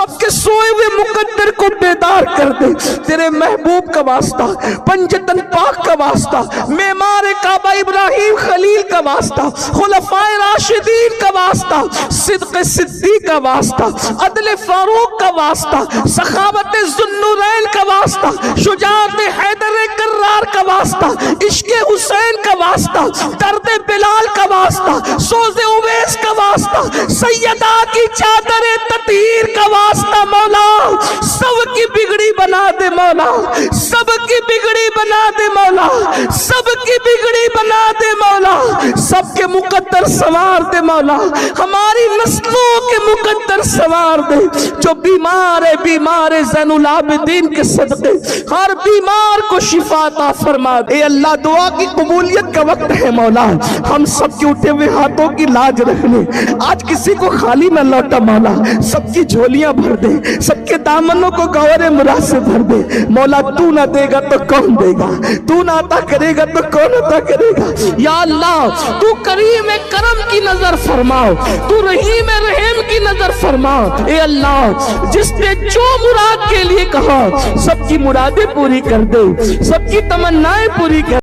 سب کے سوئے ہوئے مقدر کو بیدار کر دے، تیرے محبوب کا واسطہ، پنجتن پاک کا واسطہ، معمار کعبہ ابراہیم خلیل کا واسطہ، خلفائے راشدین کا واسطہ، صدق صدیق کا واسطہ، عدل فاروق کا واسطہ، سخاوت ذوالنورین کا واسطہ، شجاعت حیدر کرار کا واسطہ، عشق حسین کا واسطہ، درد بلال کا واسطہ، سوز اویس کا واسطہ، سیدہ کی چادر تطہیر کا واسطہ، مولا سب کی بگڑی بنا دے مولا، سب کی بگڑی بنا دے مولا، سب کی بگڑی بنا دے مولا، سب کے مقدر سوار دے مولا، ہماری نسلوں کے مقدر سوار دے، جو بیمار ہے بیمار زین العابدین کے صدقے ہر بیمار کو شفا عطا فرما دے۔ اے اللہ دعا کی قبولیت کا وقت ہے مولا، ہم سب کے اٹھے ہوئے ہاتھوں کی لاج رکھ لے، آج کسی کو خالی نہ لوٹا مولا، سب کی جھولیاں بھر دے، سب کے دامنوں کو گوہر مراد سے بھر دے مولا، تو نہ دے گا تو کون دے گا، تو نہ عطا کرے گا تو کون عطا کرے گا، یا اللہ تو کریم کرم کی نظر فرماؤ، تو رحیم رحم کی نظر فرماؤ، اے اللہ جس نے جو مراد کے لیے کہا سب کی مرادیں پوری کر دے، سب کی تمنائیں پوری کر